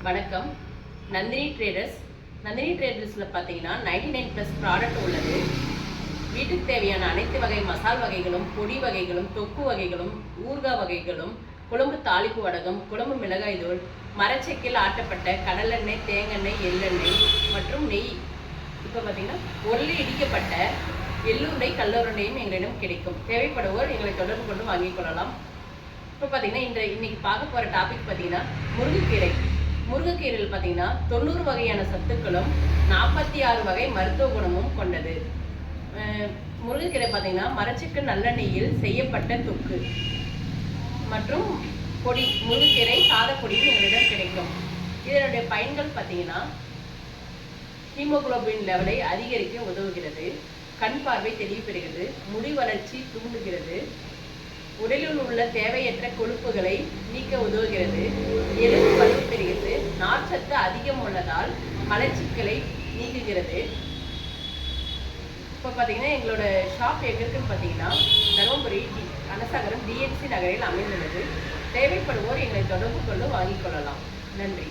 வணக்கம். நந்தினி ட்ரேடர்ஸ். நந்தினி ட்ரேடர்ஸில் பார்த்தீங்கன்னா 99+ ப்ராடக்ட் உள்ளது. வீட்டுக்கு தேவையான அனைத்து வகை மசால் வகைகளும், பொடி வகைகளும், தொக்கு வகைகளும், ஊறுகாய் வகைகளும், குழம்பு தாளிப்பு வடகம், குழம்பு மிளகாய் தூள், மரச்செக்கில் ஆட்டப்பட்ட கடலெண்ணெய், தேங்காய், எள்ளெண்ணெய் மற்றும் நெய். இப்போ பார்த்தீங்கன்னா உருளி இடிக்கப்பட்ட எள்ளுருண்டை, கல்லுருண்டையும் எங்களிடம் கிடைக்கும். தேவைப்படுவோர் எங்களை தொடர்பு கொண்டு வாங்கிக் கொள்ளலாம். இப்போ பார்த்தீங்கன்னா இன்னைக்கு பார்க்க போகிற டாபிக் பார்த்தீங்கன்னா முருங்கைக்கீரை. முருங்கைக்கீரையில் பார்த்தீங்கன்னா 90 வகையான சத்துக்களும் 46 வகை மருத்துவ குணமும் கொண்டது. முருங்கைக்கீரை பார்த்தீங்கன்னா மரச்செக்கு நல்லெண்ணெயில் செய்யப்பட்ட தொக்கு மற்றும் பொடி, முருங்கைக்கீரை சாதப்பொடியும் எங்களிடம் கிடைக்கும். இதனுடைய பயன்கள் பார்த்தீங்கன்னா ஹீமோகுளோபின் லெவலை அதிகரிக்க உதவுகிறது, கண் பார்வை தெளிவு பெறுகிறது, முடி வளர்ச்சி தூண்டுகிறது, உடலில் உள்ள தேவையற்ற கொழுப்புகளை நீக்க உதவுகிறது, எலும்பு வலு பெறுகிறது, நார்ச்சத்து அதிகம் உள்ளதால் மலச்சிக்கலை நீக்குகிறது. இப்போ பார்த்தீங்கன்னா எங்களோட ஷாப் எங்கே இருக்குன்னு பார்த்தீங்கன்னா தருமபுரி அனசாகரம் டிஎன்சி நகரில் அமைந்துள்ளது. தேவைப்படுவோர் எங்களை தொடர்பு கொண்டு வாங்கிக் கொள்ளலாம். நன்றி.